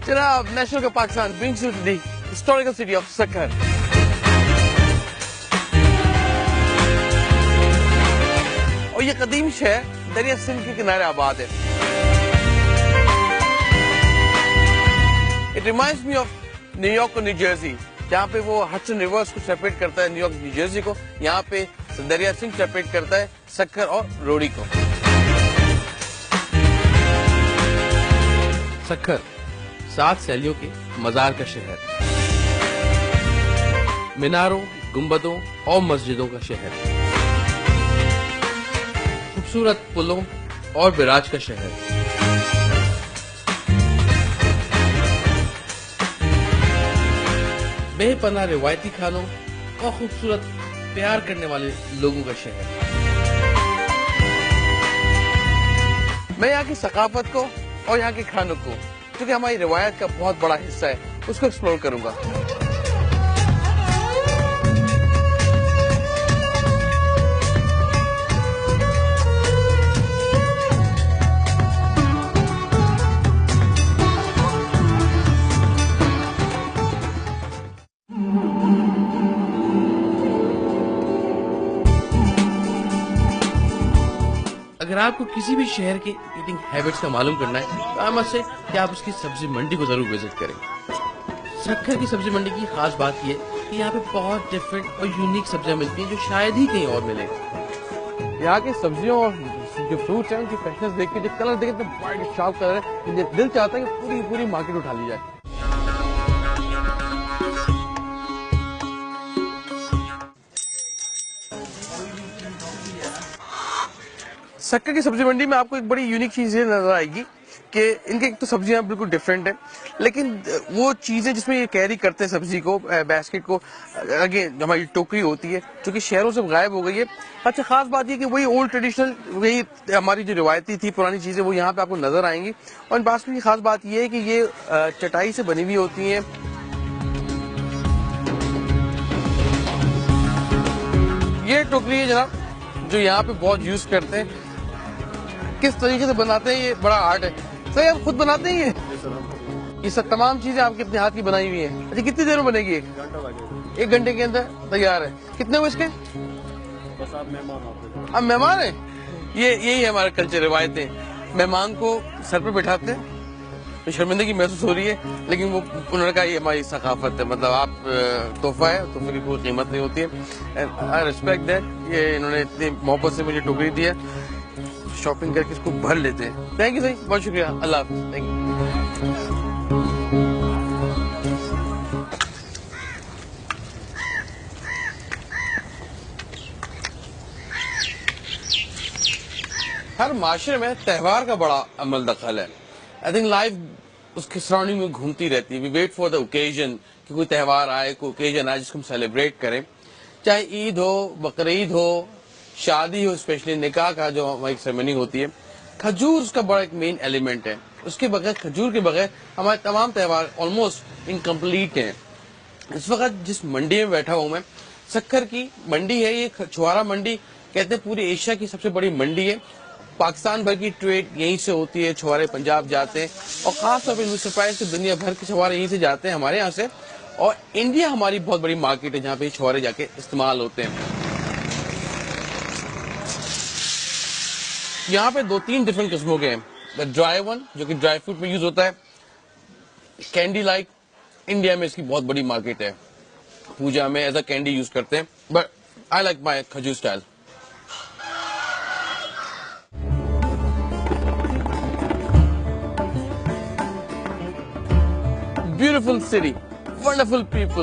जनाब, national of Pakistan brings you to the historical city of Sukkur. और ये कदीम शहर दरिया सिंध के किनारे आबाद है। It reminds me of New York और न्यू जर्सी, जहाँ पे वो हडसन रिवर्स को सेपरेट करता है न्यूयॉर्क न्यू जर्सी को, यहाँ पे दरिया सिंध सेपरेट करता है सक्खर और रोड़ी को। सक्खर 7 सैलियों के मजार का शहर, मीनारों, गुंबदों और मस्जिदों का शहर, खूबसूरत पुलों और बिराज का शहर, बेपनाह रिवायती खानों और खूबसूरत प्यार करने वाले लोगों का शहर। मैं यहाँ की सकाफत को और यहाँ के खानों को, जो कि हमारी रिवायत का बहुत बड़ा हिस्सा है, उसको एक्सप्लोर करूंगा। अगर आपको किसी भी शहर के ईटिंग हैबिट्स का मालूम करना है तो आई मस्ट से कि आप उसकी सब्जी मंडी को जरूर विजिट करें। सक्खर की सब्जी मंडी की खास बात यह है कि यहाँ पे बहुत डिफरेंट और यूनिक सब्जियां मिलती हैं जो शायद ही कहीं और मिले। यहाँ की सब्जियों और जो फ्रूट्स हैं उनकी फ्रेशनेस देख के, जो कलर देख के, ब्राइट शार्प कलर है, दिल चाहता है कि पूरी मार्केट उठा ली जाए। सक्खर की सब्जी मंडी में आपको एक बड़ी यूनिक चीज ये नजर आएगी कि इनके एक तो सब्जियां बिल्कुल डिफरेंट हैं, लेकिन वो चीजें जिसमें ये कैरी करते हैं सब्जी को, बास्केट को, अगेन हमारी टोकरी होती है जो कि शहरों से गायब हो गई है। अच्छा, खास बात ये कि वही ओल्ड ट्रेडिशनल, वही हमारी जो रिवायती थी पुरानी चीजें, वो यहाँ पे आपको नजर आएंगी। और इन बास्केट की खास बात ये है कि ये चटाई से बनी हुई होती है। ये टोकरी है जनाब, जो यहाँ पे बहुत यूज करते हैं। किस तरीके से बनाते हैं ये बड़ा आर्ट है। सही, आप खुद बनाते हैं ये सब तमाम चीजें आपके अपने हाथ की बनाई हुई हैं। अच्छा, कितनी देर में बनेगी? 1 घंटे के अंदर तैयार है। कितने हुए इसके? बस आप मेहमान आप मेहमान हैं। यही है हमारा कल्चर, रिवायतें। मेहमान को सर पे बैठाते हैं, तो शर्मिंदगी महसूस हो रही है, लेकिन वो उन्होंने कहा ये हमारी सकाफत है। मतलब आप तोहफा है, तोहफे की कोई कीमत नहीं होती है। I respect that. ये इन्होंने इतनी मोहब्बत से मुझे टोकरी दी है। शॉपिंग करके इसको भर लेते हैं। थैंक यू सही, बहुत शुक्रिया। अल्लाह हाफ़िज़। Thank you. हर माशरे में त्योहार का बड़ा अमल दखल है। आई थिंक लाइफ उसके सराउंडिंग में घूमती रहती है। We wait for the occasion कि कोई त्योहार आए, कोई ओकेजन आए जिसको हम सेलिब्रेट करें, चाहे ईद हो, बकरीद हो, शादी हो, स्पेशली निकाह का जो हमारी सेरेमनी होती है। खजूर उसका बड़ा एक मेन एलिमेंट है। उसके बगैर, खजूर के बगैर हमारे तमाम त्योहार ऑलमोस्ट इनकम्प्लीट हैं। इस वक्त जिस मंडी में बैठा हूं मैं, सक्खर की मंडी है ये। छुआरा मंडी कहते हैं पूरी एशिया की सबसे बड़ी मंडी है। पाकिस्तान भर की ट्रेड यहीं से होती है। छुआरे पंजाब जाते हैं और खासतौर पर सरप्राइज से दुनिया भर के छुआरे यहीं से जाते हैं हमारे यहाँ से। और इंडिया हमारी बहुत बड़ी मार्केट है जहाँ पे छुआरे जाके इस्तेमाल होते हैं। यहाँ पे 2-3 डिफरेंट किस्मों के हैं। ड्राई वन जो कि ड्राई फ्रूट में यूज होता है, कैंडी लाइक इंडिया में इसकी बहुत बड़ी मार्केट है। पूजा में एज अ कैंडी यूज करते हैं, बट आई लाइक माई खजूर style. Beautiful city, wonderful people.